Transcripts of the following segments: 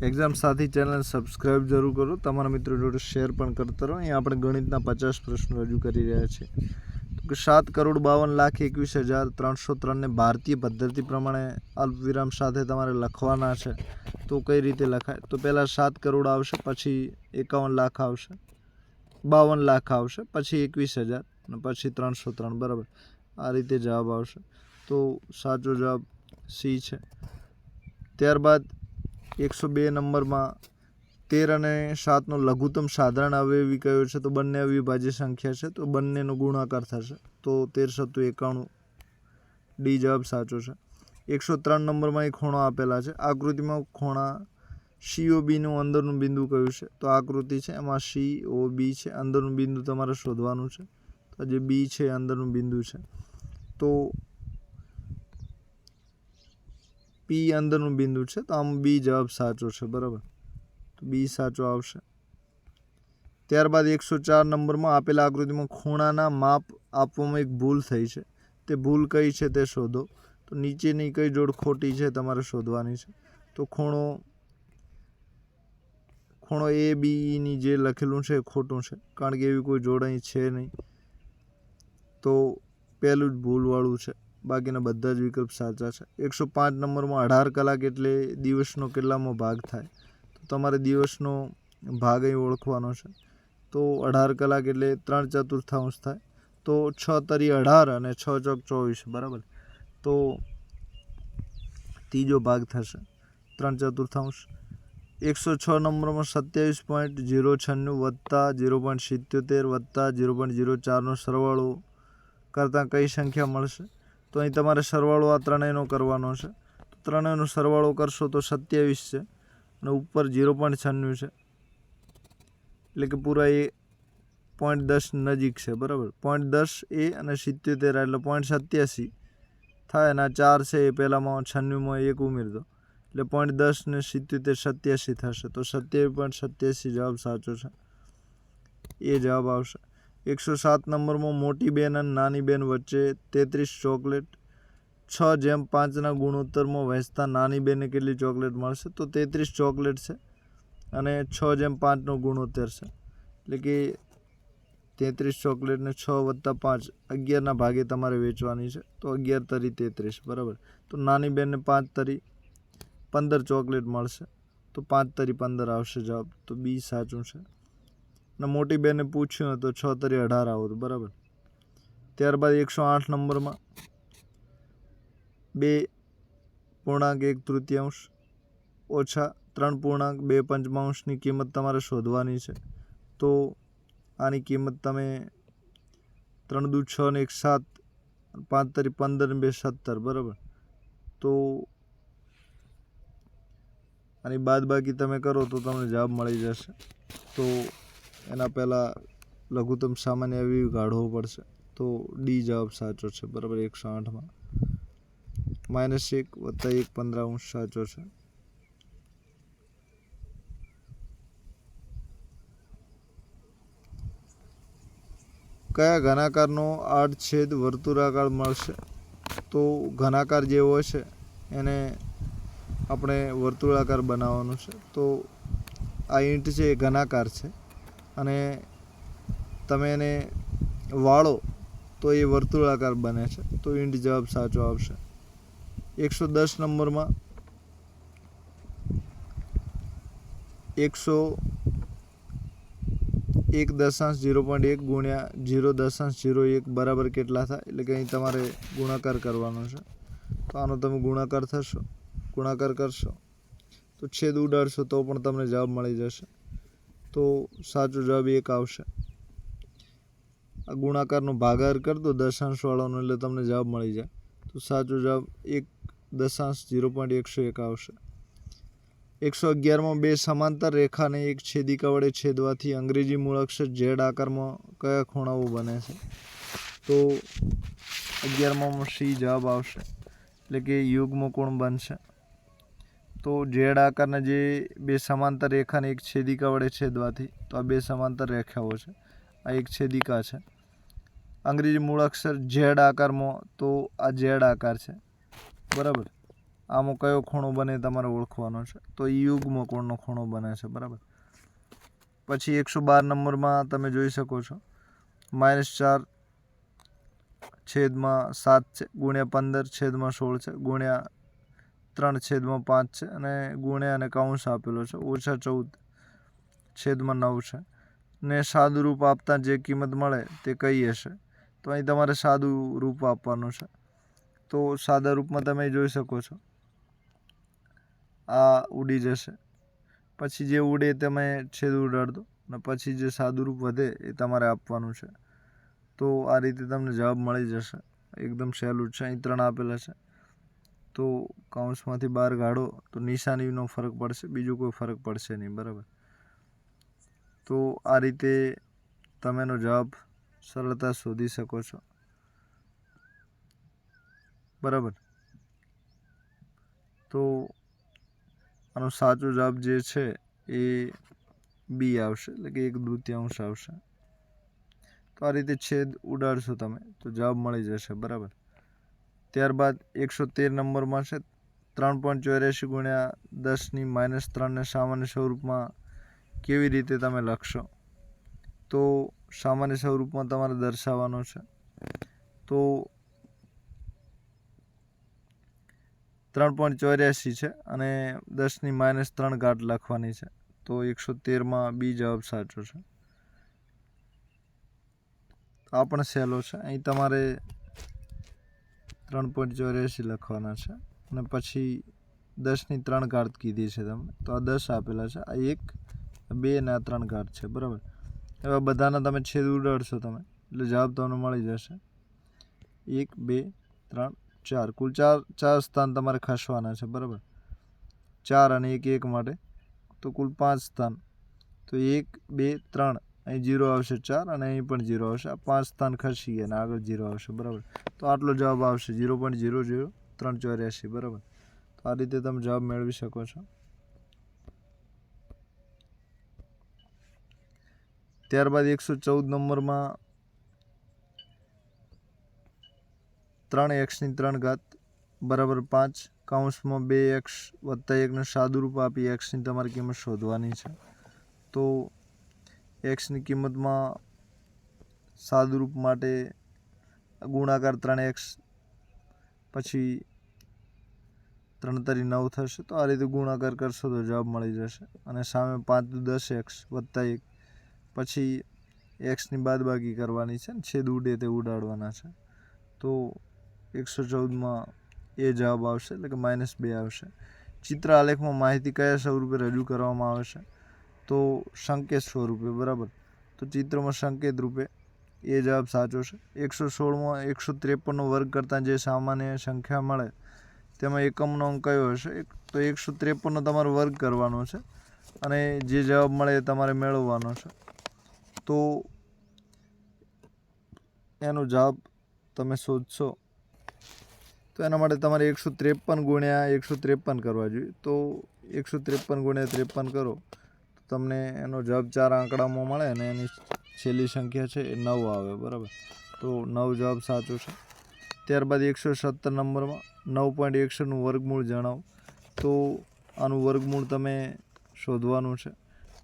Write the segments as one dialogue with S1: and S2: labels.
S1: Exam સાથી channel subscribe જરૂર કરો, તમારા મિત્રો જોડે શેર પણ કરતા રહો। અહીં આપણે ગણિતના 50 પ્રશ્નો રજૂ કરી રહ્યા છીએ। તો કે 7,52,21,303 ને ભારતીય પદ્ધતિ પ્રમાણે અલ્પવિરામ સાથે તમારે લખવાના છે। તો કઈ રીતે લખાય? તો પહેલાં 7 કરોડ આવશે, પછી 51 લાખ આવશે, 52 લાખ આવશે, પછી 21,000 અને પછી 303, બરાબર। આ રીતે જવાબ આવશે। તો સાચો જવાબ સી છે। ત્યારબાદ 102 નંબરમાં 13 અને 7નો લઘુત્તમ સાધારણ અવયવી કયો છે? તો બંને અવિભાજ્ય સંખ્યા છે, તો બંનેનો ગુણાકાર થશે। તો 13 × 91, ડી જવાબ સાચો છે। 103 નંબરમાં એક ખૂણો આપેલા છે। આકૃતિમાં ખૂણા COBનું અંદરનું બિંદુ કયું છે? તો આકૃતિ છે એમાં COB છે, અંદરનું બિંદુ તમારે શોધવાનું છે। તો જે બી છે અંદરનું બિંદુ છે, તો પી અંદરનું બિંદુ છે, તો આમ બી જવાબ સાચો છે, બરાબર। તો બી સાચો આવશે। ત્યારબાદ 104 નંબરમાં આપેલા આકૃતિમાં ખૂણાના માપ આપવામાં એક ભૂલ થઈ છે, તે ભૂલ કઈ છે તે શોધો। તો નીચેની કઈ જોડ ખોટી છે તમારે શોધવાની છે। તો ખૂણો ABEની જે લખેલું છે એ ખોટું છે, કારણ કે એવી કોઈ જોડ અહીં છે નહીં। તો પહેલું જ ભૂલવાળું છે, બાકીના બધા જ વિકલ્પ સાચા છે। 105 નંબરમાં 18 કલાક એટલે દિવસનો કેટલામો ભાગ થાય? તો તમારે દિવસનો ભાગ અહીં ઓળખવાનો છે। તો 18 કલાક એટલે 3/4 થાય, તો 6 તરી 18 અને 6 ચોક 24, બરાબર। તો ત્રીજો ભાગ થશે 3/4। 106 નંબરમાં 27.096 વત્તા 0.77 વત્તા 0.04નો સરવાળો કરતાં કઈ સંખ્યા મળશે? તો અહીં તમારે સરવાળો આ ત્રણેયનો કરવાનો છે। તો ત્રણેયનો સરવાળો કરશો તો 27 છે, અને ઉપર 0.96 છે, એટલે કે પૂરા એ 0.10 નજીક છે, બરાબર। 0.10 એ અને 77 એટલે 0.87 થાય, અને 4 છે એ પહેલાંમાં 96માં 1 ઉમેરી દો, એટલે 0.10 ને 77 87 થશે। તો 27.87 જવાબ સાચો છે, એ જવાબ આવશે। 107 નંબરમાં મોટી બેન અને નાની બેન વચ્ચે 33 ચોકલેટ 6/5ના ગુણોત્તરમાં વહેંચતા નાની બેનને કેટલી ચોકલેટ મળશે? તો 33 ચોકલેટ છે, અને 6/5નો ગુણોત્તર છે, એટલે કે 33 ચોકલેટને 6 + 5 11ના ભાગે તમારે વેચવાની છે। તો 11 તરી 33, બરાબર। તો નાની બેનને 5 તરી 15 ચોકલેટ મળશે, તો 5 તરી 15 આવશે જવાબ। તો બી સાચું છે। અને મોટી બેનને પૂછ્યું તો 6 તરી 18 આવત, બરાબર। ત્યારબાદ 108 નંબરમાં 2.1 ઓછા 3.2 કિંમત તમારે શોધવાની છે। તો આની કિંમત તમે 3 દુ 6 ને 1 7, 5 તરી 15 ને 2 17, બરાબર। તો આની બાદબાકી તમે કરો તો તમને જવાબ મળી જશે। તો એના પહેલાં લઘુત્તમ સામાન્ય અવયવી કાઢવો પડશે। તો ડી જવાબ સાચો છે, બરાબર। 108માં -1 + 1 15 સાચો છે। કયા ઘનાકારનો આડછેદ વર્તુળાકાર મળશે? તો ઘનાકાર જે હોય છે એને આપણે વર્તુળાકાર બનાવવાનો છે। તો આ ઈંટ છે એ ઘનાકાર છે, અને તમે એને વાળો તો એ વર્તુળાકાર બને છે। તો ઈંટ જવાબ સાચો આવશે। 110 નંબરમાં 101.0.1 ગુણ્યા 0.01 બરાબર કેટલા થાય? એટલે કે અહીં તમારે ગુણાકાર કરવાનો છે। તો આનો તમે ગુણાકાર કરશો તો છેદ ઉડાડશો તો પણ તમને જવાબ મળી જશે। તો સાચો જવાબ 1 આવશે। આ ગુણાકારનો ભાગાકાર કરી દો દશાંશવાળાનો, એટલે તમને જવાબ મળી જાય। તો સાચો જવાબ 1.0.101 આવશે। 111માં 2 સમાંતર રેખાને એક છેદિકા વડે છેદવાથી અંગ્રેજી મૂળાક્ષર ઝેડ આકારમાં કયા ખૂણાઓ બને છે? તો 11માં સી જવાબ આવશે, એટલે કે યુગ્મ કોણ બનશે। તો ઝેડ આકારના જે 2 સમાંતર રેખાને એક છેદિકા વડે છેદવાથી, તો આ 2 સમાંતર રેખાઓ છે, આ એક છેદિકા છે। અંગ્રેજી મૂળાક્ષર ઝેડ આકારમાં, તો આ ઝેડ આકાર છે, બરાબર। આમાં કયો ખૂણો બને તમારે ઓળખવાનો છે. તો એ યુગ્મ કોણનો ખૂણો બને છે, બરાબર. પછી 112 નંબરમાં તમે જોઈ શકો છો -4 છેદમાં 7 છે, ગુણ્યા 15 છેદમાં 16 છે, ગુણ્યા 3 છેદમાં 5 છે, અને ગુણ્યા અને કૌંસ આપેલો છે -14 છેદમાં 9 છે. ને સાદું રૂપ આપતા જે કિંમત મળે તે કઈ હશે? તો અહીં તમારે સાદું રૂપ આપવાનું છે. તો સાદા રૂપમાં તમે જોઈ શકો છો આ ઉડી જશે. પછી જે ઉડે તમે છેદ ઉડાડ દો અને પછી જે સાદું રૂપ વધે એ તમારે આપવાનું છે. તો આ રીતે તમને જવાબ મળી જશે. એકદમ સહેલું છે. અહીં 3 આપેલા છે. તો કૌંસમાંથી બહાર કાઢો તો નિશાનીનો ફરક પડશે, બીજું કોઈ ફરક પડશે નહીં, બરાબર. તો આ રીતે તમે એનો જવાબ સરળતા શોધી શકો છો, બરાબર. તો આનો સાચો જવાબ જે છે એ બી આવશે, એટલે કે 1/2 આવશે. તો આ રીતે છેદ ઉડાડશો તમે તો જવાબ મળી જશે, બરાબર. ત્યારબાદ 113 નંબરમાં છે 3.84 ગુણ્યા 10⁻³ ને સામાન્ય સ્વરૂપમાં કેવી રીતે તમે લખશો? તો સામાન્ય સ્વરૂપમાં તમારે દર્શાવવાનો છે. તો 3.84 છે અને 10⁻³ ઘાત લખવાની છે. તો 113માં બી જવાબ સાચો છે. આ પણ સહેલો છે. અહીં તમારે 3.84 લખવાના છે અને પછી 10⁻³ ઘાત કીધી છે તમને. તો આ 10 આપેલા છે, આ 1, 2 અને આ 3 ઘાત છે, બરાબર. હવે બધાના તમે છેદ ઉડાડશો તમે એટલે જવાબ તમને મળી જશે 1, 2, 3, 4. કુલ 4 સ્થાન તમારે ખસવાના છે, બરાબર. 4 અને 1 માટે તો કુલ 5 સ્થાન. તો 1, 2, 3 અહીં 0 આવશે, 4 અને અહીં પણ 0 આવશે. આ 5 સ્થાન ખસી અને આગળ 0 આવશે, બરાબર. તો આટલો જવાબ આવશે 0.00384, બરાબર. તો આ રીતે તમે જવાબ મેળવી શકો છો. ત્યારબાદ 114 નંબરમાં 3x³ બરાબર 5 કૌંસમાં 2x + 1 ને સાદું રૂપ આપી xની તમારી કિંમત શોધવાની છે. તો xની કિંમતમાં સાદું રૂપ માટે ગુણાકાર 3x પછી 3 તરી 9 થશે. તો આ રીતે ગુણાકાર કરશો તો જવાબ મળી જશે. અને સામે 5 × 10x + 1 પછી xની બાદબાકી કરવાની છે, છેદ ઉડે તે ઉડાડવાના છે. તો 114માં એ જવાબ આવશે, એટલે કે -2 આવશે. ચિત્ર આલેખમાં માહિતી કયા સ્વરૂપે રજૂ કરવામાં આવે છે? તો સંકેત સ્વરૂપે, બરાબર. તો ચિત્રમાં સંકેત રૂપે એ જવાબ સાચો છે. 116માં 153નો વર્ગ કરતાં જે સામાન્ય સંખ્યા મળે તેમાં એકમનો અંક કયો હશે? તો 153નો તમારે વર્ગ કરવાનો છે અને જે જવાબ મળે એ તમારે મેળવવાનો છે. તો એનો જવાબ તમે શોધશો તો એના માટે તમારે 153 ગુણ્યા 153 કરવા જોઈએ. તો 153 ગુણ્યા 53 કરો તો તમને એનો જવાબ 4 આંકડામાં મળે અને એની છેલ્લી સંખ્યા છે એ 9 આવે, બરાબર. તો 9 જવાબ સાચો છે. ત્યારબાદ 117 નંબરમાં 9.61નું વર્ગમૂળ જણાવો. તો આનું વર્ગમૂળ તમે શોધવાનું છે.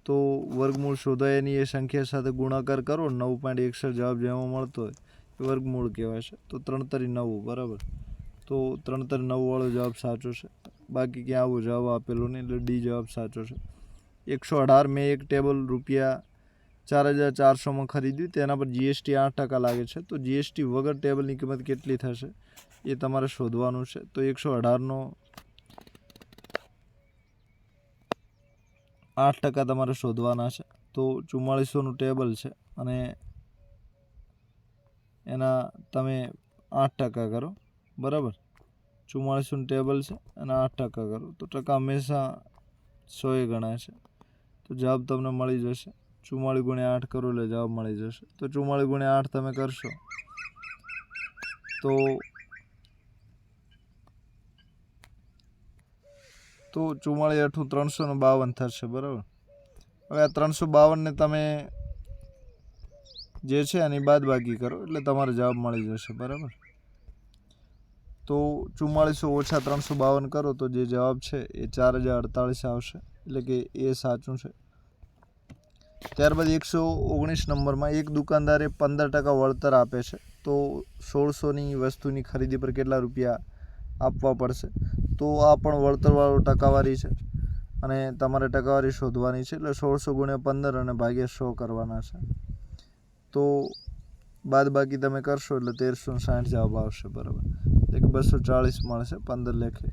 S1: તો વર્ગમૂળ શોધાય એની એ સંખ્યા સાથે ગુણાકાર કરો, 9.61 જવાબ જેમાં મળતો હોય એ વર્ગમૂળ કહેવાય છે. તો 3 તરી 9, બરાબર. તો 3 તરી 9 વાળો જવાબ સાચો છે. બાકી ક્યાં આવો જવાબ આપેલો નહીં, એટલે ડી જવાબ સાચો છે. 118 મેં એક ટેબલ ₹4,400માં ખરીદ્યું, તેના પર જીએસટી 8% લાગે છે. તો જીએસટી વગર ટેબલની કિંમત કેટલી થશે એ તમારે શોધવાનું છે. તો 118નો 8% તમારે શોધવાના છે. તો 4400નું ટેબલ છે અને એના તમે 8% કરો, બરાબર. 4400નું ટેબલ છે અને 8% કરો તો ટકા હંમેશા 100 ગણાય છે. તો જવાબ તમને મળી જશે. 44 × 8 કરો એટલે જવાબ મળી જશે. તો 44 × 8 તમે કરશો તો 44 × 8 352 થશે, બરાબર. હવે આ 352ને તમે જે છે એની બાદબાકી કરો એટલે તમારે જવાબ મળી જશે, બરાબર. તો તો 4400 - 352 કરો તો જે જવાબ છે એ 4048 આવશે, એટલે કે એ સાચું છે. ત્યારબાદ 119 નંબરમાં એક દુકાનદારે 15% વળતર આપે છે, તો 1600ની વસ્તુની ખરીદી પર કેટલા રૂપિયા આપવા પડશે? તો આ પણ વળતરવાળો ટકાવારી છે અને તમારે ટકાવારી શોધવાની છે, એટલે 1600 × 15 અને ભાગ્યા 100 કરવાના છે. તો બાદ બાકી તમે કરશો એટલે 1360 જવાબ આવશે, બરાબર. એટલે 240 મળશે 15 લેખે.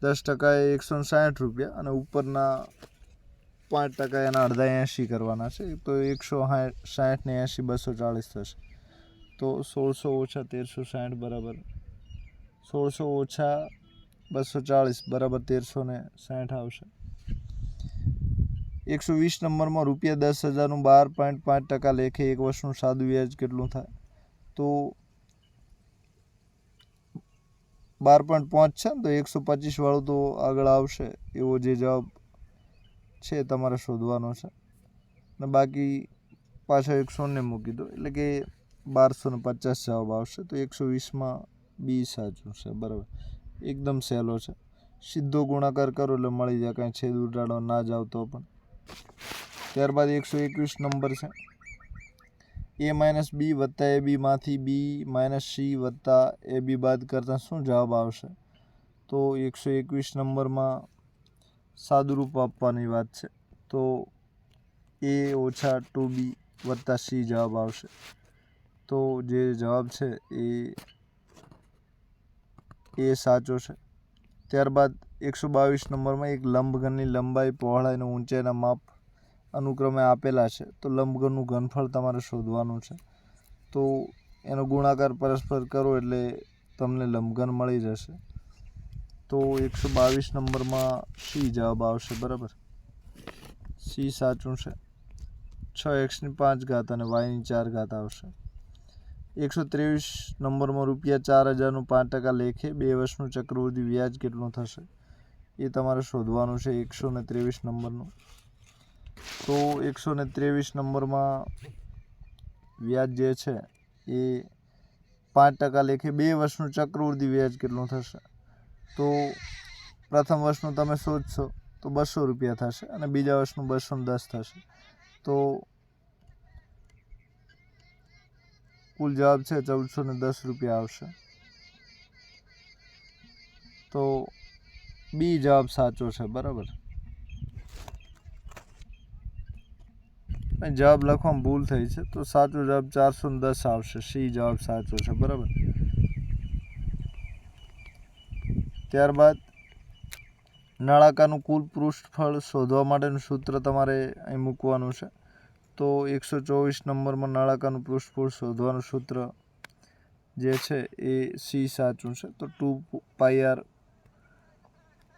S1: 10% એ 160 રૂપિયા અને ઉપરના 5% એના અડધા 80 કરવાના છે, તો 160 ને 80 240 થશે. તો 1600 - 1360 બરાબર 1600 - 240 બરાબર 1360 આવશે. 120 નંબરમાં ₹10,000નું 12.5% લેખે એક વર્ષનું સાદું વ્યાજ કેટલું થાય? તો 12.5 છે ને, તો 125 વાળું તો આગળ આવશે, એવો જે જવાબ છે તમારે શોધવાનો છે. અને બાકી પાછળ 100 મૂકી દો, એટલે કે 1250 જવાબ આવશે. તો 120માં બી સાચું છે, બરાબર. એકદમ સહેલો છે. સીધો ગુણાકાર કરો એટલે મળી જાય, કાંઈ છેદ ઉડાડવા ના જાવ તો પણ. ત્યારબાદ 121 નંબર છે. a - b + ab માંથી b - c + ab બાદ કરતાં શું જવાબ આવશે? તો 121 નંબરમાં સાદુરૂપ આપવાની વાત છે, તો a - 2b + c જવાબ આવશે. તો જે જવાબ છે એ સાચો છે. ત્યારબાદ 122 નંબરમાં એક લંબઘનની લંબાઈ, પહોળાઈ અને ઊંચાઈના માપ અનુક્રમે આપેલા છે, તો લંબઘનનું ઘનફળ તમારે શોધવાનું છે. તો એનો ગુણાકાર પરસ્પર કરો એટલે તમને લંબઘન મળી જશે. તો 122 નંબરમાં સી જવાબ આવશે, બરાબર. સી સાચું છે. 6x5 અને y4 આવશે. 123 નંબરમાં ₹4000નું 5% લેખે 2 વર્ષનું ચક્રવૃદ્ધિ વ્યાજ કેટલું થશે? એ તમારે શોધવાનું છે 123 નંબરનું. તો 123 નંબરમાં વ્યાજ જે છે એ 5% લેખે 2 વર્ષનું ચક્રવૃદ્ધિ વ્યાજ કેટલું થશે? તો પ્રથમ વર્ષનું તમે શોધશો તો ₹200 થશે અને બીજા વર્ષનું 210 થશે. તો કુલ જવાબ છે ₹1410 આવશે. તો બી જવાબ સાચો છે, બરાબર. જવાબ લખવામાં ભૂલ થઈ છે, તો સાચો જવાબ 410 આવશે. સી જવાબ સાચો છે, બરાબર. ત્યારબાદ નળાકારનું કુલ પૃષ્ઠફળ શોધવા માટેનું સૂત્ર તમારે અહીં મૂકવાનું છે. તો 124 નંબરમાં નળાકારનું પૃષ્ઠફળ શોધવાનું સૂત્ર જે છે એ સી સાચું છે. તો 2πr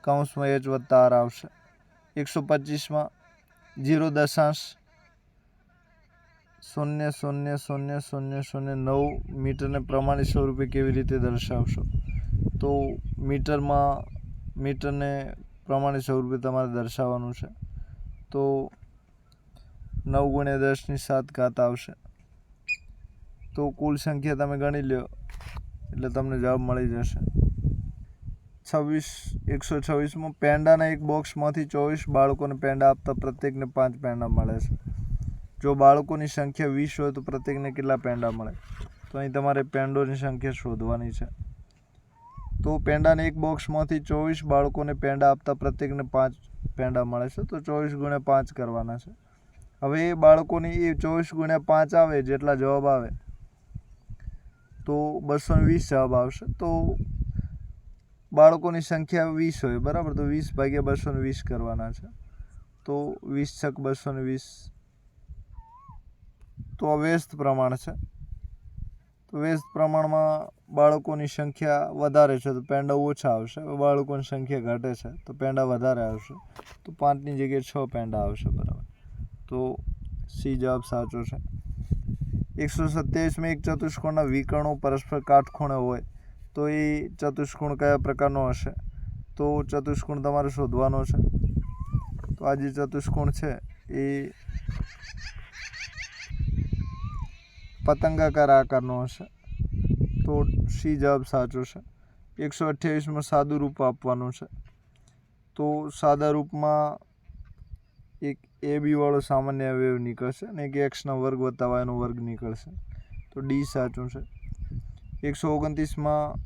S1: કૌંસમાં h + r આવશે. 125માં 0.000009 મીટરને પ્રમાણિત સ્વરૂપે કેવી રીતે દર્શાવશો? તો મીટરને પ્રમાણિત સ્વરૂપે તમારે દર્શાવવાનું છે. તો 9 × 10⁷ આવશે. તો કુલ સંખ્યા તમે ગણી લો એટલે તમને જવાબ મળી જશે. 126માં પેંડાના એક બોક્સમાંથી 24 બાળકોને પેંડા આપતા પ્રત્યેકને 5 પેંડા મળે છે. જો બાળકોની સંખ્યા 20 હોય તો પ્રત્યેકને કેટલા પેંડા મળે? તો અહીં તમારે પેંડોની સંખ્યા શોધવાની છે. તો પેંડાના એક બોક્સમાંથી 24 બાળકોને પેંડા આપતા પ્રત્યેકને 5 પેંડા મળે છે, તો 24 × 5 કરવાના છે. હવે એ બાળકોની એ 24 × 5 આવે જેટલા જવાબ આવે તો 220 જવાબ આવશે. તો બાળકોની સંખ્યા 20 હોય, બરાબર, તો 20 / 220 કરવાના છે. તો 20 × 220. તો આ વ્યસ્ત પ્રમાણ છે. તો વ્યસ્ત પ્રમાણમાં બાળકોની સંખ્યા વધારે છે તો પેંડા ઓછા આવશે. બાળકોની સંખ્યા ઘટે છે તો પેંડા વધારે આવશે. તો 5ની જગ્યાએ 6 પેંડા આવશે, બરાબર. તો સી જવાબ સાચો છે. 127માં એક ચતુષ્કોણના વિકર્ણો પરસ્પર કાટખૂણે હોય તો એ ચતુષ્કોણ કયા પ્રકારનો હશે? તો ચતુષ્કોણ તમારે શોધવાનો છે. તો આ જે ચતુષ્કોણ છે એ પતંગાકાર આકારનો હશે. તો સી જવાબ સાચો છે. 128માં સાદું રૂપ આપવાનું છે. તો સાદા રૂપમાં એક એ બી વાળો સામાન્ય અવયવ નીકળશે અને એક એક્સનો વર્ગ વત્તા વાયનો વર્ગ નીકળશે. તો ડી સાચું છે. 129માં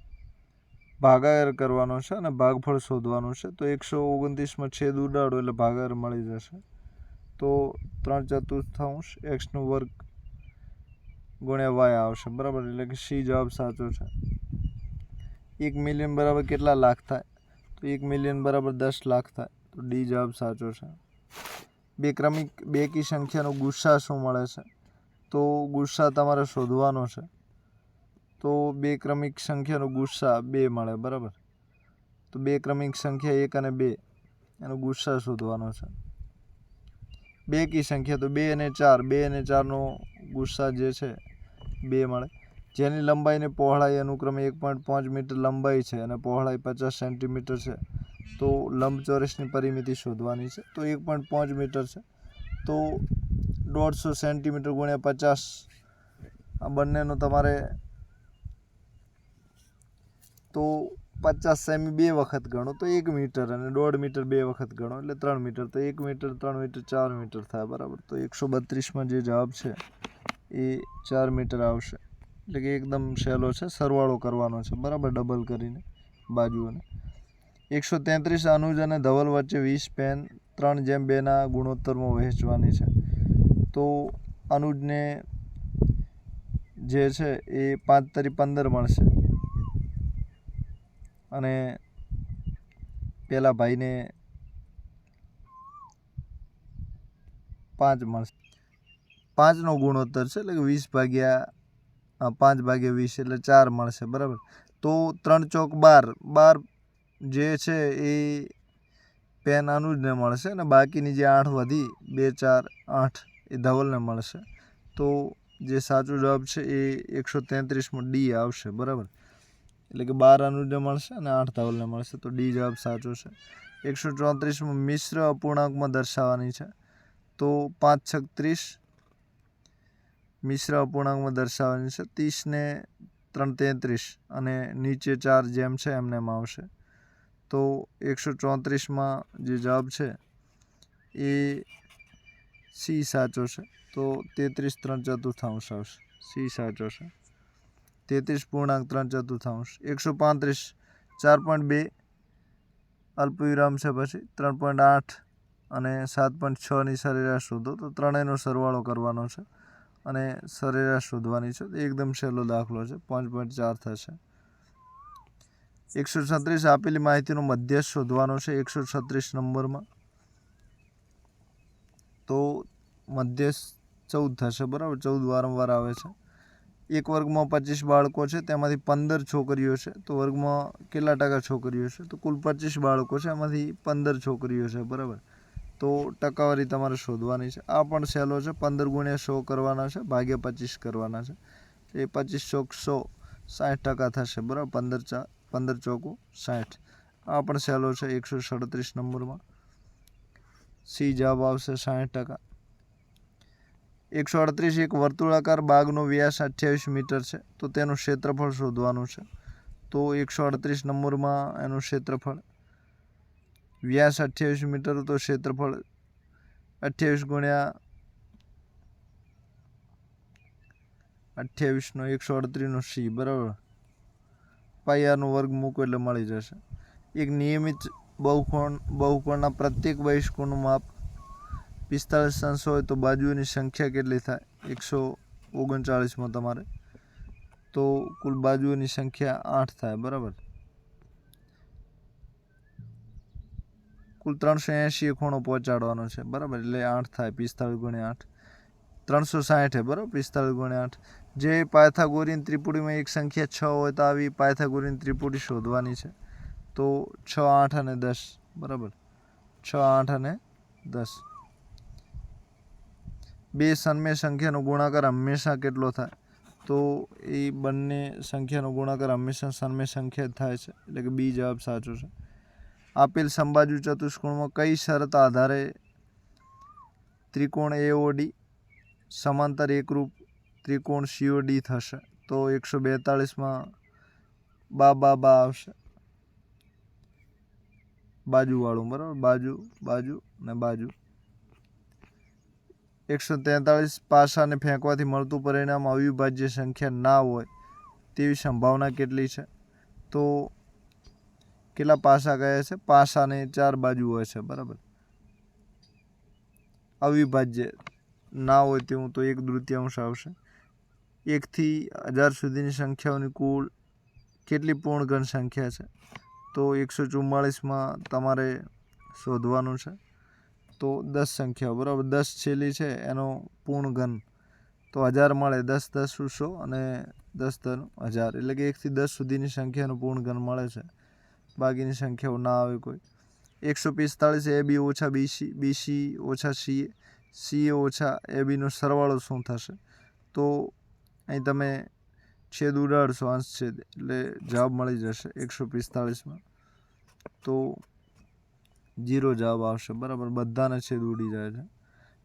S1: ભાગાકાર કરવાનો છે અને ભાગફળ શોધવાનું છે. તો 129માં છેદ ઉડાડો એટલે ભાગાકાર મળી જશે. તો 3/4 એક્સનો વર્ગ ગુણ્યા વાય આવશે, બરાબર. એટલે કે સી જવાબ સાચો છે. 1 મિલિયન બરાબર કેટલા લાખ થાય? તો 1 મિલિયન બરાબર 10 લાખ થાય. તો ડી જવાબ સાચો છે. બે ક્રમિક બેકી સંખ્યાનો ગુસ્સા શું મળે છે? તો ગુસ્સા તમારે શોધવાનો છે. તો બે ક્રમિક સંખ્યાનો ગુસ્સા 2 મળે, બરાબર. તો બે ક્રમિક સંખ્યા 1 અને 2 એનો ગુસ્સા શોધવાનો છે. બેકી સંખ્યા તો 2 અને 4, 2 અને 4નો ગુસ્સા જે છે 2 મળે. જેની લંબાઈને પહોળાઈ અનુક્રમે 1.5 મીટર લંબાઈ છે અને પહોળાઈ 50 સેન્ટીમીટર છે, તો લંબચોરસની પરિમિતિ શોધવાની છે. તો 1.5 મીટર છે, તો 150 સેન્ટીમીટર ગુણ્યા 50, આ બંનેનો તમારે તો 50 સેમી 2 વખત ગણો તો 1 મીટર અને 1.5 મીટર 2 વખત ગણો એટલે 3 મીટર. તો 1 મીટર 3 મીટર 4 મીટર થાય, બરાબર. તો 132માં જે જવાબ છે એ 4 મીટર આવશે. એટલે કે એકદમ સહેલો છે, સરવાળો કરવાનો છે, બરાબર, ડબલ કરીને બાજુઓને. 133 અનુજ અને ધવલ વચ્ચે 20 પેન 3:2ના ગુણોત્તરમાં વહેંચવાની છે. તો અનુજને જે છે એ 5×15 મળશે અને પેલા ભાઈને 5 મળશે. 5નો ગુણોત્તર છે એટલે કે 5/20 એટલે 4 મળશે, બરાબર. તો 3 ચોક 12 જે છે એ પેન અનુજને મળશે અને બાકીની જે 8 વધી 2 4 8 એ ધવલને મળશે. તો જે સાચો જવાબ છે એ 133માં ડી આવશે, બરાબર. એટલે કે 12 અનુજને મળશે અને 8 ધવલને મળશે. તો ડી જવાબ સાચો છે. 134માં મિશ્ર અપૂર્ણાંકમાં દર્શાવવાની છે. તો 5×6 = 30 મિશ્ર અપૂર્ણાંકમાં દર્શાવવાની છે. 30 ને 3 33 અને નીચે 4 જેમ છે એમને એમ આવશે. તો 134માં જે જવાબ છે એ સી સાચો છે. તો 33 3/4 આવશે. સી સાચો છે. 33.3/4. 135 4.2 અલ્પવિરામ છે, પછી 3.8 અને 7.6ની સરેરાશ શોધો. તો ત્રણેયનો સરવાળો કરવાનો છે અને સરેરાશ શોધવાની છે. એકદમ સહેલો દાખલો છે. 5.4 થશે. 136 આપેલી માહિતીનો મધ્યસ્થ શોધવાનો છે 136 નંબરમાં. તો મધ્યસ્થ 14 થશે, બરાબર. 14 વારંવાર આવે છે. એક વર્ગમાં 25 બાળકો છે, તેમાંથી 15 છોકરીઓ છે. તો વર્ગમાં કેટલા ટકા છોકરીઓ છે? તો કુલ 25 બાળકો છે, એમાંથી 15 છોકરીઓ છે, બરાબર. તો ટકાવારી તમારે શોધવાની છે. આ પણ સહેલો છે. 15 × 100 કરવાના છે, ભાગ્યા 25 કરવાના છે. એ 25 ચોક 100 60% થશે, બરાબર. 15 ચોકુ 60. આ પણ સહેલો છે. 137 નંબરમાં સી જવાબ આવશે 60%. 138 એક વર્તુળાકાર બાગનો વ્યાસ 28 મીટર છે. તો તેનું ક્ષેત્રફળ શોધવાનું છે. તો 138 નંબરમાં એનું ક્ષેત્રફળ, વ્યાસ 28 મીટર, તો ક્ષેત્રફળ 28 ગુણ્યા 28નો 138નો સી, બરાબર. પાયાનો વર્ગ મૂકો એટલે મળી જશે. એક નિયમિત બહુકોણના પ્રત્યેક બહિષ્કોણનું માપ 45 અંશ હોય તો બાજુઓની સંખ્યા કેટલી થાય? 139માં તમારે. તો કુલ બાજુઓની સંખ્યા 8 થાય, બરાબર. કુલ 380 ખૂણો પહોંચાડવાનો છે, બરાબર. એટલે 8 થાય. 45 × 8 360 બરાબર. 45 × 8. જે પાયથાગોરીયન ત્રિપુટીમાં એક સંખ્યા 6 હોય તો આવી પાયથાગોરીયન ત્રિપુટી શોધવાની છે. તો 6 8 અને 10, બરાબર. 6 8 અને 10. બે સન્મેય સંખ્યાનો ગુણાકાર હંમેશા કેટલો થાય? તો એ બંને સંખ્યાનો ગુણાકાર હંમેશા સન્મેય સંખ્યા જ થાય છે. એટલે કે બી જવાબ સાચો છે. આપેલ સમબાજુ ચતુષ્કોણમાં કઈ શરત આધારે ત્રિકોણ એઓડી સમાંતર એકરૂપ ત્રિકોણ સીઓડી થશે? તો 142માં બા આવશે, બાજુવાળું, બરાબર, બાજુ ને બાજુ. 143 પાસાને ફેંકવાથી મળતું પરિણામ અવિભાજ્ય સંખ્યા ના હોય તેવી સંભાવના કેટલી છે? તો કેટલા પાસા કહે છે? પાસાને 4 બાજુ હોય છે, બરાબર. અવિભાજ્ય ના હોય તેવું તો 1/3 આવશે. 1 થી 1000 સુધીની સંખ્યાઓની કુલ કેટલી પૂર્ણ ઘન સંખ્યા છે? તો 144માં તમારે શોધવાનું છે. તો 10 સંખ્યાઓ, બરાબર, 10 છેલ્લી છે એનો પૂર્ણ ઘન. તો 1000 મળે, 10 10 100 અને 10 10 1000, એટલે કે 1 થી 10 સુધીની સંખ્યાનું પૂર્ણ ઘન મળે છે. બાકીની સંખ્યાઓ ના આવે કોઈ. 145 AB ઓછા BC, BC ઓછા CA, CA ઓછા ABનો સરવાળો શું થશે? તો અહીં તમે છેદ ઉડાડશો, અંશ છેદ, એટલે જવાબ મળી જશે 145માં. તો 0 જવાબ આવશે, બરાબર, બધાને છેદ ઉડી જાય છે.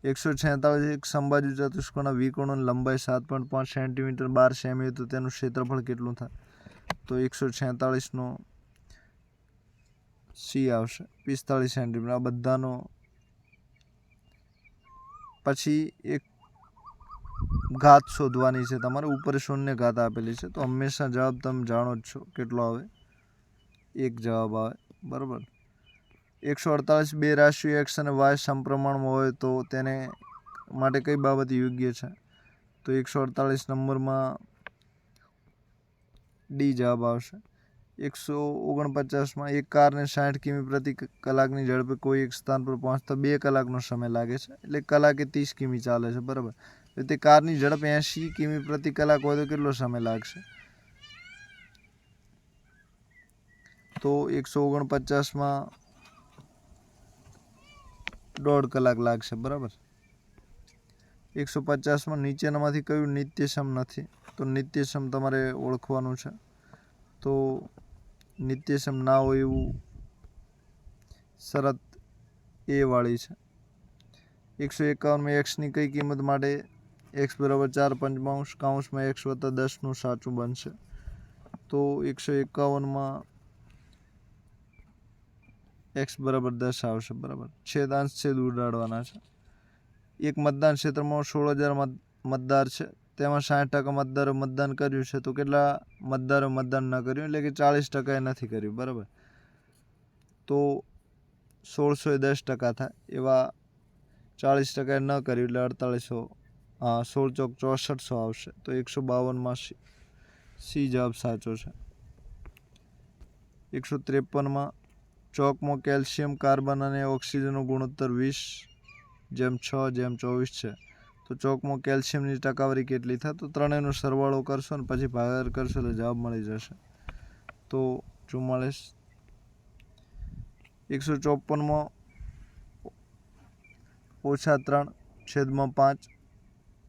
S1: 146 એક સમબાજુ ચતુષ્કોણના વિકોણોની લંબાઈ 7.5 સેન્ટીમીટર 12 સેમી તો તેનું ક્ષેત્રફળ કેટલું થાય? તો 146નો C આવશે, 45 સેન્ટીમીટર. આ બધાનો. પછી એક ઘાત શોધવાની છે તમારે, ઉપર 0 ઘાત આપેલી છે, તો હંમેશા જવાબ તમે જાણો જ છો કેટલો આવે, 1 જવાબ આવે, બરાબર. 148 બે રાશિઓ x અને y સમપ્રમાણમાં હોય તો તેને માટે કઈ બાબત યોગ્ય છે? તો 148 નંબરમાં D જવાબ આવશે. 149માં એક કારને 60 કિમી પ્રતિ કલાકની ઝડપે કોઈ એક સ્થાન પર પહોંચતા 2 કલાકનો સમય લાગે છે, એટલે કલાકે 30 કિમી ચાલે છે, બરાબર. તો તે કારની ઝડપ 80 કિમી પ્રતિ કલાક હોય તો કેટલો સમય લાગશે? તો 149માં 1.5 કલાક લાગશે, બરાબર. 150માં નીચેનામાંથી કયું નિત્યસમ નથી? તો નિત્યસમ તમારે ઓળખવાનું છે. તો નિત્યસમ ના હોય એવું શરત એ વાળી છે. 151માં એક્સની કઈ કિંમત માટે x બરાબર 4/5 કૌંસમાં x વત્તા 10નું સાચું બનશે? તો 151માં x બરાબર 10 આવશે, બરાબર. છેદાંશ છેદ ઉડાડવાના છે. એક મતદાન ક્ષેત્રમાં 16,000 મતદાર છે, તેમાં 60% મતદારો મતદાન કર્યું છે, તો કેટલા મતદારો મતદાન ન કર્યું, એટલે કે 40% એ નથી કર્યું, બરાબર. તો 1600 એ 10% થાય, એવા 40% ન કર્યું, એટલે 4800, 16 ચોક 6400 આવશે. તો 152માં C જવાબ સાચો છે. 153માં ચોકમાં કેલ્શિયમ, કાર્બન અને ઓક્સિજનનો ગુણોત્તર 20:6:24 છે, તો ચોકમાં કેલ્શિયમની ટકાવારી કેટલી થાય? તો ત્રણેયનો સરવાળો કરશો ને પછી ભાગાકાર કરશો એટલે જવાબ મળી જશે. તો 44. 154માં -3/5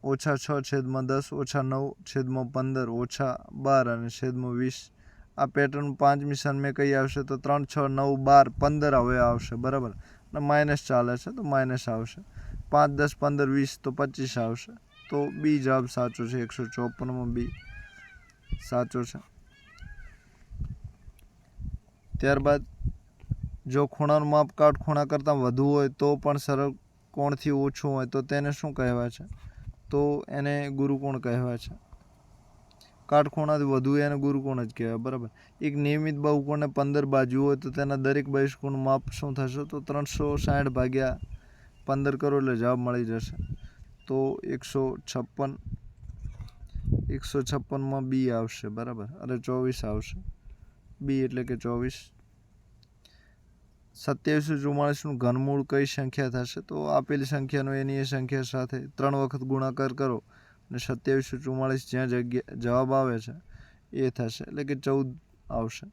S1: -6/10 -9/15 -12 અને -20. આ પેટર્ન 5મી સન્મે કઈ આવશે? તો 3 6 9 12 15 હવે આવશે, બરાબર. અને માઇનસ ચાલે છે તો માઇનસ આવશે. 5 10 15 20 તો 25 આવશે. તો B જવાબ સાચો છે. 154માં B સાચો છે. ત્યારબાદ જો ખૂણાનું માપ કાટખૂણા કરતાં વધુ હોય તો પણ સરળ કોણથી ઓછું હોય તો તેને શું કહેવાય છે? તો એને ગુરુકોણ કહેવાય છે. કાટખૂણાથી વધુ એને ગુરુકોણ જ કહેવાય, બરાબર. એક નિયમિત બહુકોણને 15 બાજુ હોય તો તેના દરેક બહિષ્કોણનું માપ શું થશે? તો 360 ભાગ્યા 15 કરો એટલે જવાબ મળી જશે. તો 156માં B આવશે, બરાબર, અને 24 આવશે. B એટલે કે 24. 2744નું ઘનમૂળ કઈ સંખ્યા થશે? તો આપેલી સંખ્યાનો એની એ સંખ્યા સાથે 3 વખત ગુણાકાર કરો અને 2744 જ્યાં જવાબ આવે છે એ થશે, એટલે કે 14 આવશે.